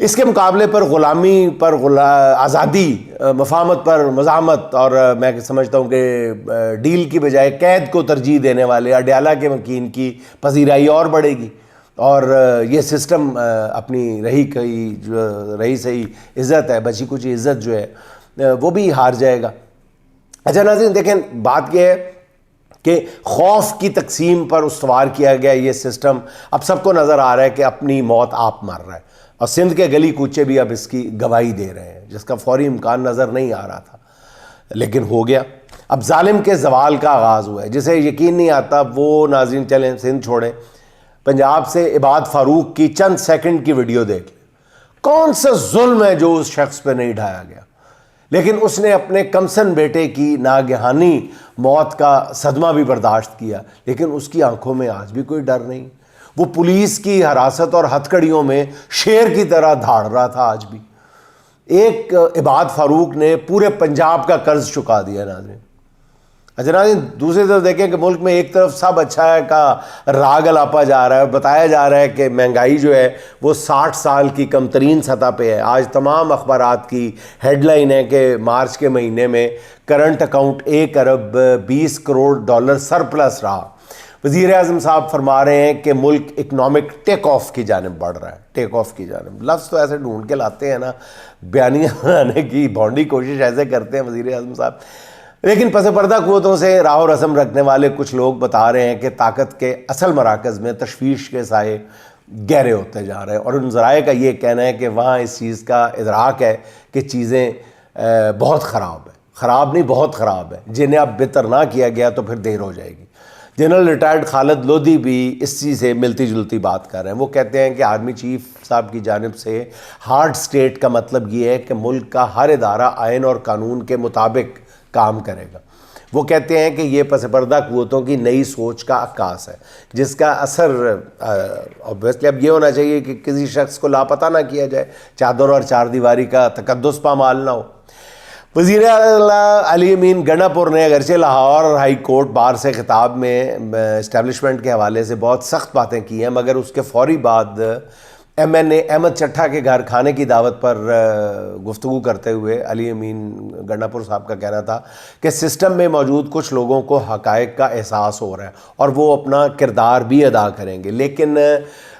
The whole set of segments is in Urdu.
اس کے مقابلے پر غلامی پر آزادی، مفاہمت پر مزاحمت، اور میں سمجھتا ہوں کہ ڈیل کی بجائے قید کو ترجیح دینے والے اڈیالہ کے مکین کی پذیرائی اور بڑھے گی، اور یہ سسٹم اپنی رہی صحیح عزت ہے، بچی کچھ عزت جو ہے وہ بھی ہار جائے گا۔ اچھا ناظرین دیکھیں، بات یہ ہے کہ خوف کی تقسیم پر استوار کیا گیا یہ سسٹم اب سب کو نظر آ رہا ہے کہ اپنی موت آپ مر رہا ہے، اور سندھ کے گلی کوچے بھی اب اس کی گواہی دے رہے ہیں، جس کا فوری امکان نظر نہیں آ رہا تھا لیکن ہو گیا۔ اب ظالم کے زوال کا آغاز ہوا ہے، جسے یقین نہیں آتا وہ ناظرین چلیں سندھ چھوڑیں، پنجاب سے عباد فاروق کی چند سیکنڈ کی ویڈیو دیکھ لیں۔ کون سا ظلم ہے جو اس شخص پہ نہیں ڈھایا گیا، لیکن اس نے اپنے کمسن بیٹے کی ناگہانی موت کا صدمہ بھی برداشت کیا، لیکن اس کی آنکھوں میں آج بھی کوئی ڈر نہیں۔ وہ پولیس کی حراست اور ہتھکڑیوں میں شیر کی طرح دھاڑ رہا تھا آج بھی۔ ایک عباد فاروق نے پورے پنجاب کا قرض چکا دیا ناظرین۔ اچھا ناظرین دوسری طرف دیکھیں کہ ملک میں ایک طرف سب اچھا ہے کا راگ الاپا جا رہا ہے، بتایا جا رہا ہے کہ مہنگائی جو ہے وہ 60 سال کی کم ترین سطح پہ ہے۔ آج تمام اخبارات کی ہیڈ لائن ہے کہ مارچ کے مہینے میں کرنٹ اکاؤنٹ 1 ارب 20 کروڑ ڈالر سرپلس رہا۔ وزیر اعظم صاحب فرما رہے ہیں کہ ملک اکنامک ٹیک آف کی جانب بڑھ رہا ہے، ٹیک آف کی جانب۔ لفظ تو ایسے ڈھونڈ کے لاتے ہیں نا، بیانیہ بنانے کی بھونڈی کوشش ایسے کرتے ہیں وزیر اعظم صاحب، لیکن پس پردہ قوتوں سے راہ و رسم رکھنے والے کچھ لوگ بتا رہے ہیں کہ طاقت کے اصل مراکز میں تشویش کے سائے گہرے ہوتے جا رہے ہیں، اور ان ذرائع کا یہ کہنا ہے کہ وہاں اس چیز کا ادراک ہے کہ چیزیں بہت خراب ہیں، خراب نہیں بہت خراب ہے، جنہیں اب بہتر نہ کیا گیا تو پھر دیر ہو جائے گی۔ جنرل ریٹائرڈ خالد لودھی بھی اس چیز سے ملتی جلتی بات کر رہے ہیں۔ وہ کہتے ہیں کہ آرمی چیف صاحب کی جانب سے ہارڈ سٹیٹ کا مطلب یہ ہے کہ ملک کا ہر ادارہ آئین اور قانون کے مطابق کام کرے گا۔ وہ کہتے ہیں کہ یہ پس پردہ قوتوں کی نئی سوچ کا عکاس ہے، جس کا اثر obviously اب یہ ہونا چاہیے کہ کسی شخص کو لاپتہ نہ کیا جائے، چادر اور چار دیواری کا تقدس پامال نہ ہو۔ وزیر اعلیٰ علی امین گنڈا پور نے اگرچہ لاہور ہائی کورٹ بار سے خطاب میں اسٹیبلشمنٹ کے حوالے سے بہت سخت باتیں کی ہیں، مگر اس کے فوری بعد ایم این اے احمد چٹھا کے گھر کھانے کی دعوت پر گفتگو کرتے ہوئے علی امین گنڈا پور صاحب کا کہنا تھا کہ سسٹم میں موجود کچھ لوگوں کو حقائق کا احساس ہو رہا ہے اور وہ اپنا کردار بھی ادا کریں گے، لیکن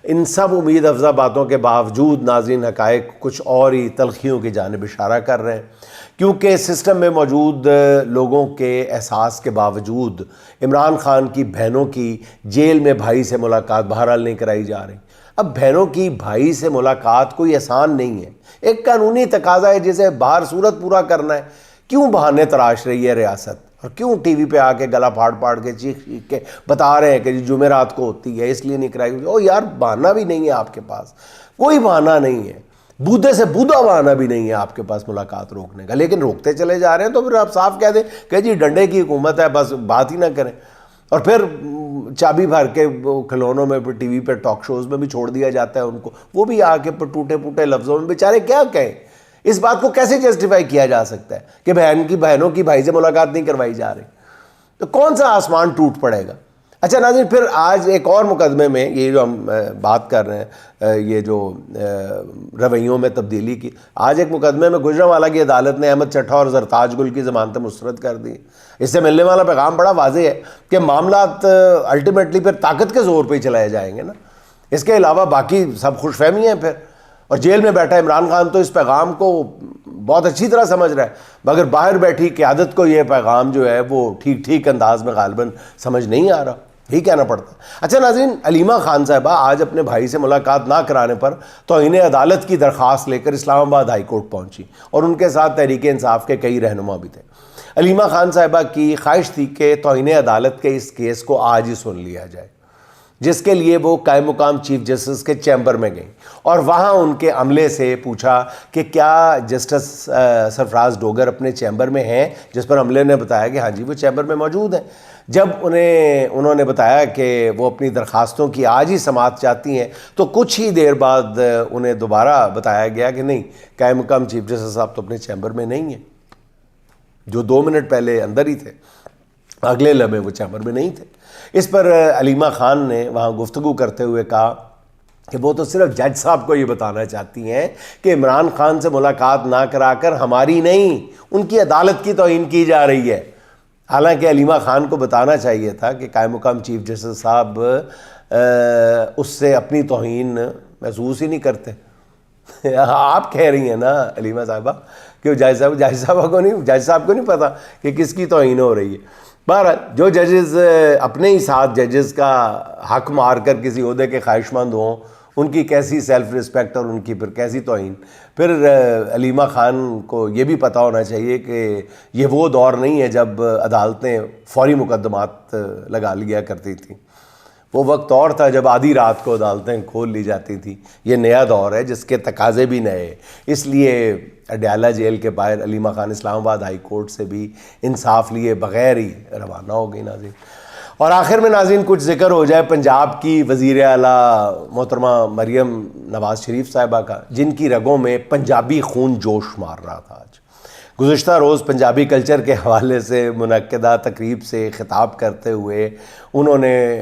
ان سب امید افزا باتوں کے باوجود ناظرین حقائق کچھ اور ہی تلخیوں کی جانب اشارہ کر رہے ہیں، کیونکہ سسٹم میں موجود لوگوں کے احساس کے باوجود عمران خان کی بہنوں کی جیل میں بھائی سے ملاقات بہرحال نہیں کرائی جا رہی۔ اب بہنوں کی بھائی سے ملاقات کوئی آسان نہیں ہے، ایک قانونی تقاضا ہے جسے باہر صورت پورا کرنا ہے۔ کیوں بہانے تراش رہی ہے ریاست، اور کیوں ٹی وی پہ آ کے گلا پھاڑ پھاڑ کے چیخ چیخ کے بتا رہے ہیں کہ جمعرات کو ہوتی ہے اس لیے نہیں کرائی ہوئی؟ او یار بہانہ بھی نہیں ہے آپ کے پاس، کوئی بہانہ نہیں ہے، بودھے سے بودھا بہانہ بھی نہیں ہے آپ کے پاس ملاقات روکنے کا، لیکن روکتے چلے جا رہے ہیں۔ تو پھر آپ صاف کہہ دیں کہ جی ڈنڈے کی حکومت ہے، بس بات ہی نہ کریں، اور پھر چابی بھر کے کھلونوں میں ٹی وی پہ ٹاک شوز میں بھی چھوڑ دیا جاتا ہے ان کو، وہ بھی آ کے ٹوٹے پوٹے لفظوں میں بیچارے کیا کہیں۔ اس بات کو کیسے جسٹیفائی کیا جا سکتا ہے کہ بہنوں کی بھائی سے ملاقات نہیں کروائی جا رہی؟ تو کون سا آسمان ٹوٹ پڑے گا؟ اچھا ناظرین پھر آج ایک اور مقدمے میں یہ جو ہم بات کر رہے ہیں، یہ جو رویوں میں تبدیلی کی، آج ایک مقدمے میں گجرانوالہ کی عدالت نے احمد چٹھا اور زرتاج گل کی ضمانتیں مسترد کر دی۔ اس سے ملنے والا پیغام بڑا واضح ہے کہ معاملات الٹیمیٹلی پھر طاقت کے زور پہ ہی چلائے جائیں گے نا، اس کے علاوہ باقی سب خوش فہمی ہیں پھر۔ اور جیل میں بیٹھا عمران خان تو اس پیغام کو بہت اچھی طرح سمجھ رہا ہے، مگر باہر بیٹھی قیادت کو یہ پیغام جو ہے وہ ٹھیک انداز میں غالباً سمجھ نہیں آ رہا، یہی کہنا پڑتا۔ اچھا ناظرین علیمہ خان صاحبہ آج اپنے بھائی سے ملاقات نہ کرانے پر توہین عدالت کی درخواست لے کر اسلام آباد ہائی کورٹ پہنچی، اور ان کے ساتھ تحریک انصاف کے کئی رہنما بھی تھے۔ علیمہ خان صاحبہ کی خواہش تھی کہ توہین عدالت کے اس کیس کو آج ہی سن لیا جائے، جس کے لیے وہ قائم مقام چیف جسٹس کے چیمبر میں گئیں اور وہاں ان کے عملے سے پوچھا کہ کیا جسٹس سرفراز ڈوگر اپنے چیمبر میں ہیں، جس پر عملے نے بتایا کہ ہاں جی وہ چیمبر میں موجود ہیں۔ جب انہوں نے بتایا کہ وہ اپنی درخواستوں کی آج ہی سماعت چاہتی ہیں تو کچھ ہی دیر بعد انہیں دوبارہ بتایا گیا کہ نہیں، قائم مقام چیف جسٹس صاحب تو اپنے چیمبر میں نہیں ہیں، جو 2 منٹ پہلے اندر ہی تھے، اگلے لمحے وہ چیمبر میں نہیں تھے۔ اس پر علیمہ خان نے وہاں گفتگو کرتے ہوئے کہا کہ وہ تو صرف جج صاحب کو یہ بتانا چاہتی ہیں کہ عمران خان سے ملاقات نہ کرا کر ہماری نہیں ان کی عدالت کی توہین کی جا رہی ہے. حالانکہ علیمہ خان کو بتانا چاہیے تھا کہ قائم مقام چیف جسٹس صاحب اس سے اپنی توہین محسوس ہی نہیں کرتے. آپ کہہ رہی ہیں نا علیمہ صاحبہ کہ جج صاحب کو نہیں پتا کہ کس کی توہین ہو رہی ہے. بہرحال جو ججز اپنے ہی ساتھ ججز کا حق مار کر کسی عہدے کے خواہش مند ہوں ان کی کیسی سیلف رسپیکٹ اور ان کی پھر کیسی توہین. پھر علیمہ خان کو یہ بھی پتہ ہونا چاہیے کہ یہ وہ دور نہیں ہے جب عدالتیں فوری مقدمات لگا لیا کرتی تھیں. وہ وقت اور تھا جب آدھی رات کو عدالتیں کھول لی جاتی تھیں. یہ نیا دور ہے جس کے تقاضے بھی نئے. اس لیے اڈیالہ جیل کے باہر علیمہ خان اسلام آباد ہائی کورٹ سے بھی انصاف لیے بغیر ہی روانہ ہو گئی ناظرین. اور آخر میں ناظرین کچھ ذکر ہو جائے پنجاب کی وزیر اعلیٰ محترمہ مریم نواز شریف صاحبہ کا، جن کی رگوں میں پنجابی خون جوش مار رہا تھا. آج گزشتہ روز پنجابی کلچر کے حوالے سے منعقدہ تقریب سے خطاب کرتے ہوئے انہوں نے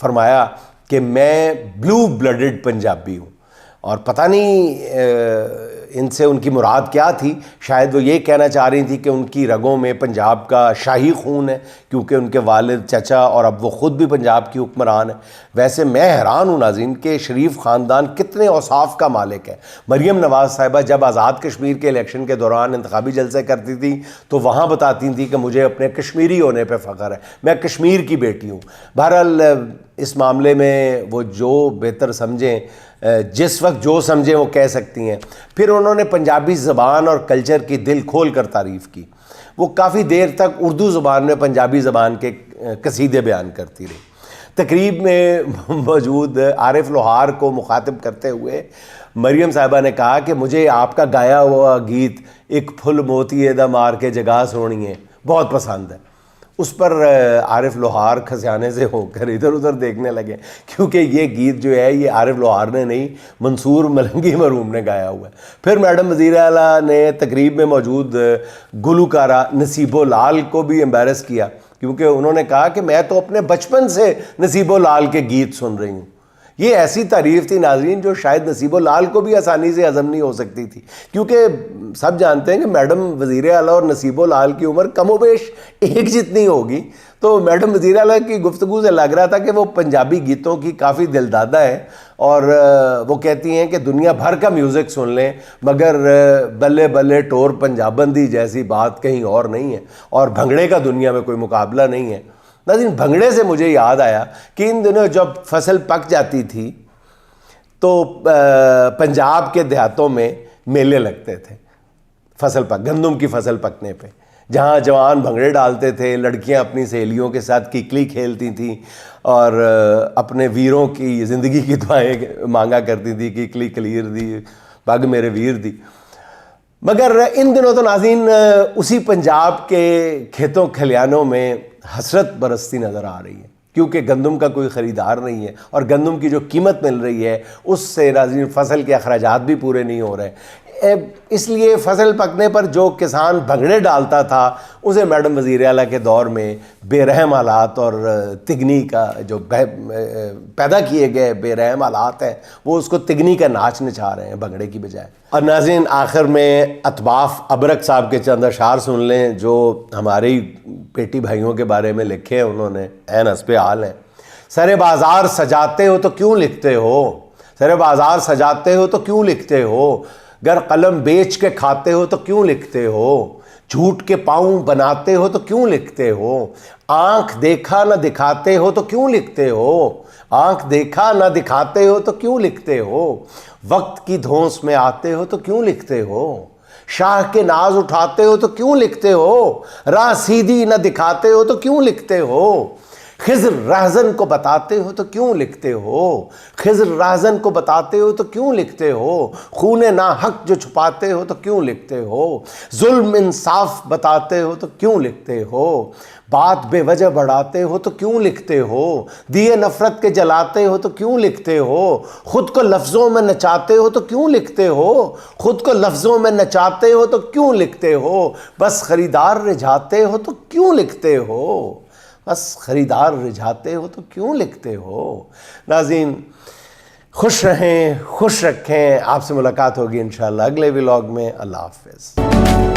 فرمایا کہ میں بلو بلڈڈ پنجابی ہوں. اور پتہ نہیں ان سے ان کی مراد کیا تھی. شاید وہ یہ کہنا چاہ رہی تھی کہ ان کی رگوں میں پنجاب کا شاہی خون ہے کیونکہ ان کے والد چچا اور اب وہ خود بھی پنجاب کی حکمران ہے. ویسے میں حیران ہوں ناظرین کہ شریف خاندان کتنے اوصاف کا مالک ہے. مریم نواز صاحبہ جب آزاد کشمیر کے الیکشن کے دوران انتخابی جلسے کرتی تھی تو وہاں بتاتی تھی کہ مجھے اپنے کشمیری ہونے پہ فخر ہے، میں کشمیر کی بیٹی ہوں. بہرحال اس معاملے میں وہ جو بہتر سمجھیں، جس وقت جو سمجھیں وہ کہہ سکتی ہیں. پھر انہوں نے پنجابی زبان اور کلچر کی دل کھول کر تعریف کی. وہ کافی دیر تک اردو زبان میں پنجابی زبان کے قصیدے بیان کرتی رہی. تقریب میں موجود عارف لوہار کو مخاطب کرتے ہوئے مریم صاحبہ نے کہا کہ مجھے آپ کا گایا ہوا گیت ایک پھل موتی دا مار کے جگہ سونی ہے بہت پسند ہے. اس پر عارف لوہار کھسیانے سے ہو کر ادھر ادھر دیکھنے لگے کیونکہ یہ گیت جو ہے یہ عارف لوہار نے نہیں، منصور ملنگی مرحوم نے گایا ہوا ہے. پھر میڈم وزیر اعلیٰ نے تقریب میں موجود گلوکارہ نصیب لال کو بھی امبیرس کیا کیونکہ انہوں نے کہا کہ میں تو اپنے بچپن سے نصیب لال کے گیت سن رہی ہوں. یہ ایسی تعریف تھی ناظرین جو شاید نصیب لال کو بھی آسانی سے ہضم نہیں ہو سکتی تھی کیونکہ سب جانتے ہیں کہ میڈم وزیر اعلیٰ اور نصیب لال کی عمر کم و بیش ایک جتنی ہوگی. تو میڈم وزیر اعلیٰ کی گفتگو سے لگ رہا تھا کہ وہ پنجابی گیتوں کی کافی دلدادہ ہے اور وہ کہتی ہیں کہ دنیا بھر کا میوزک سن لیں مگر بلے بلے ٹور پنجابندی جیسی بات کہیں اور نہیں ہے اور بھنگڑے کا دنیا میں کوئی مقابلہ نہیں ہے. ناظرین بھنگڑے سے مجھے یاد آیا کہ ان دنوں جب فصل پک جاتی تھی تو پنجاب کے دیہاتوں میں میلے لگتے تھے گندم کی فصل پکنے پہ، جہاں جوان بھنگڑے ڈالتے تھے، لڑکیاں اپنی سہیلیوں کے ساتھ کیکلی کھیلتی تھیں اور اپنے ویروں کی زندگی کی دعائیں مانگا کرتی تھی، کیکلی کلیر دی پگ میرے ویر دی. مگر ان دنوں تو ناظرین اسی پنجاب کے کھیتوں کھلیانوں میں حسرت برستی نظر آ رہی ہے کیونکہ گندم کا کوئی خریدار نہیں ہے اور گندم کی جو قیمت مل رہی ہے اس سے ناظرین فصل کے اخراجات بھی پورے نہیں ہو رہے. اس لیے فصل پکنے پر جو کسان بھنگڑے ڈالتا تھا اسے میڈم وزیر اعلیٰ کے دور میں بے رحم حالات اور تگنی کا جو پیدا کیے گئے بے رحم حالات ہیں وہ اس کو تگنی کا ناچ نچا رہے ہیں بھنگڑے کی بجائے. اور ناظرین آخر میں اطباف ابرک صاحب کے چند اشعار سن لیں جو ہمارے ہی بیٹی بھائیوں کے بارے میں لکھے ہیں. انہوں نے عین حسب حال ہیں. سر بازار سجاتے ہو تو کیوں لکھتے ہو، سر بازار سجاتے ہو تو کیوں لکھتے ہو، گر قلم بیچ کے کھاتے ہو تو کیوں لکھتے ہو، جھوٹ کے پاؤں بناتے ہو تو کیوں لکھتے ہو، آنکھ دیکھا نہ دکھاتے ہو تو کیوں لکھتے ہو، آنکھ دیکھا نہ دکھاتے ہو تو کیوں لکھتے ہو، وقت کی دھونس میں آتے ہو تو کیوں لکھتے ہو، شاہ کے ناز اٹھاتے ہو تو کیوں لکھتے ہو، راہ سیدھی نہ دکھاتے ہو تو کیوں لکھتے ہو، خضر رہزن کو بتاتے ہو تو کیوں لکھتے ہو، خضر رہزن کو بتاتے ہو تو کیوں لکھتے ہو، خون ناحق جو چھپاتے ہو تو کیوں لکھتے ہو، ظلم انصاف بتاتے ہو تو کیوں لکھتے ہو، بات بے وجہ بڑھاتے ہو تو کیوں لکھتے ہو، دیے نفرت کے جلاتے ہو تو کیوں لکھتے ہو، خود کو لفظوں میں نچاتے ہو تو کیوں لکھتے ہو، خود کو لفظوں میں نچاتے ہو تو کیوں لکھتے ہو، بس خریدار رجھاتے ہو تو کیوں لکھتے ہو، بس خریدار رجھاتے ہو تو کیوں لکھتے ہو. ناظرین خوش رہیں، خوش رکھیں. آپ سے ملاقات ہوگی انشاءاللہ اگلے ولاگ میں. اللہ حافظ.